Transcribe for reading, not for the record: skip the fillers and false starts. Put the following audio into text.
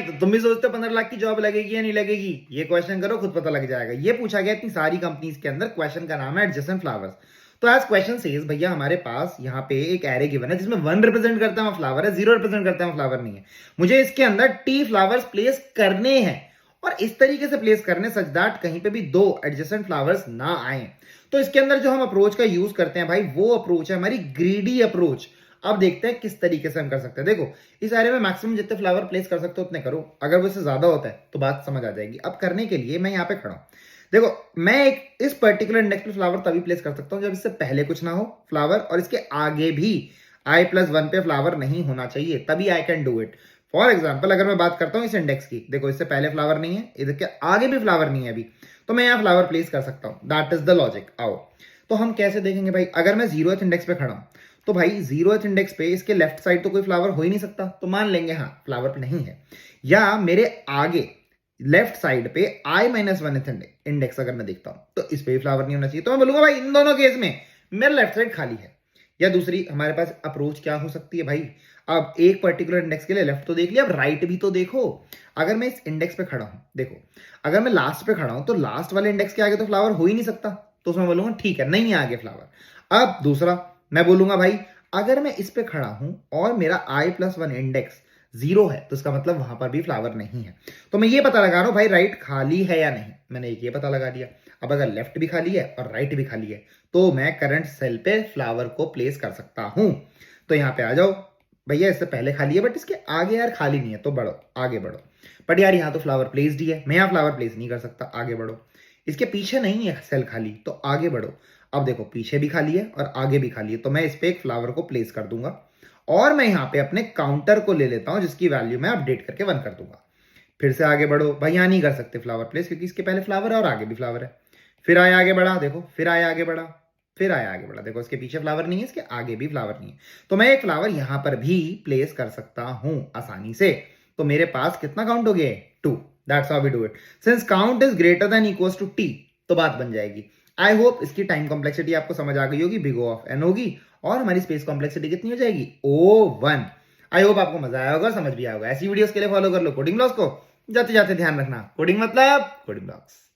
तो तुम भी सोचते हो 15 लाख की जॉब लगेगी या नहीं लगेगी? ये क्वेश्चन करो, खुद पता लग जाएगा। ये पूछा गया इतनी सारी कंपनीज के अंदर, क्वेश्चन का नाम है एडजेसेंट फ्लावर्स। तो एज क्वेश्चन सेज, भैया हमारे पास यहाँ पे एक एरे गिवन है जिसमें 1 रिप्रेजेंट करता है फ्लावर है, 0 रिप्रेजेंट करता है फ्लावर नहीं है। मुझे इसके अंदर टी फ्लावर्स प्लेस करने हैं और इस तरीके से प्लेस करने सच दैट कहीं पे भी 2 एडजेसेंट फ्लावर्स ना आए। तो इसके अंदर जो हम अप्रोच का यूज करते हैं भाई, वो अप्रोच है हमारी ग्रीडी अप्रोच। अब देखते हैं किस तरीके से हम कर सकते हैं। देखो, इस एरे में मैक्सिमम जितने फ्लावर प्लेस कर सकते हो उतने करो, अगर वो इससे ज्यादा होता है तो बात समझ आ जाएगी। अब करने के लिए मैं यहाँ पे खड़ा हूं, देखो मैं एक इस पर्टिकुलर इंडेक्स पे फ्लावर तभी प्लेस कर सकता हूं जब इससे पहले कुछ ना हो फ्लावर, और इसके आगे भी i+1 पे फ्लावर नहीं होना चाहिए, तभी I can do it. For example अगर मैं बात करता हूं इस इंडेक्स की, देखो इससे पहले फ्लावर नहीं है, इधर के आगे भी फ्लावर नहीं है अभी, तो मैं यहाँ फ्लावर प्लेस कर सकता हूं। That is the logic. आओ तो हम कैसे देखेंगे भाई, अगर मैं 0th इंडेक्स पे खड़ा हूं तो भाई 0th इंडेक्स पे इसके लेफ्ट साइड तो कोई फ्लावर हो ही नहीं सकता, तो मान लेंगे हाँ फ्लावर पे नहीं है। या मेरे आगे लेफ्ट साइड पे i-1th इंडेक्स अगर मैं देखता हूं तो इस पे भी फ्लावर नहीं होना चाहिए, तो मैं बोलूंगा भाई इन दोनों केस में मेरा लेफ्ट साइड खाली है। या दूसरी हमारे पास अप्रोच क्या हो सकती है भाई, अब एक पर्टिकुलर इंडेक्स के लिए लेफ्ट तो देख लिया, अब राइट भी तो देखो। अगर मैं इस इंडेक्स पे खड़ा हूं, देखो अगर मैं लास्ट पे खड़ा हूं तो लास्ट वाले इंडेक्स के आगे तो फ्लावर हो ही नहीं सकता, तो उसमें बोलूंगा ठीक है नहीं है आगे फ्लावर। अब दूसरा मैं बोलूंगा भाई अगर मैं इस पे खड़ा हूं और मेरा i+1 इंडेक्स 0 है तो इसका मतलब वहां पर भी फ्लावर नहीं है। तो मैं ये पता लगा रहा हूं भाई राइट खाली है या नहीं, मैंने एक ये पता लगा दिया। अब अगर लेफ्ट भी खाली है और राइट भी खाली है तो मैं करंट सेल पे फ्लावर को प्लेस कर सकता हूं। तो यहां पे आ जाओ भैया, इससे पहले खाली है बट इसके आगे यार खाली नहीं है, तो बढ़ो आगे बढ़ो। बट यार यहाँ तो फ्लावर प्लेस्ड ही है, मैं यहाँ फ्लावर प्लेस नहीं कर सकता, आगे बढ़ो। इसके पीछे नहीं है सेल खाली, तो आगे बढ़ो। अब देखो पीछे भी खाली है और आगे भी खाली है, तो मैं इस पे एक फ्लावर को प्लेस कर दूंगा और मैं यहाँ पे अपने काउंटर को ले लेता हूं जिसकी वैल्यू मैं अपडेट करके 1 कर दूंगा। फिर से आगे बढ़ो भाई, यहाँ नहीं कर सकते फ्लावर प्लेस क्योंकि इसके पहले फ्लावर है और आगे भी फ्लावर है। फिर आया आगे बढ़ा, देखो फिर आया आगे बढ़ा, फिर आया आगे बढ़ा, देखो इसके पीछे फ्लावर नहीं है, इसके आगे भी फ्लावर नहीं है, तो मैं एक फ्लावर यहां पर भी प्लेस कर सकता हूं आसानी से। तो मेरे पास कितना काउंट हो गया, 2। That's how we do it. Since count is greater than equals to T, तो बात बन जाएगी। आई होप इसकी टाइम कॉम्प्लेक्सिटी आपको समझ आ गई होगी, बिग O ऑफ n होगी और हमारी स्पेस कॉम्प्लेक्सिटी कितनी हो जाएगी, O1। आई होप आपको मजा आया होगा, समझ भी आया होगा। ऐसी वीडियोस के लिए फॉलो कर लो कोडिंग ब्लॉग्स को। जाते जाते ध्यान रखना, कोडिंग मतलब कोडिंग ब्लॉग्स।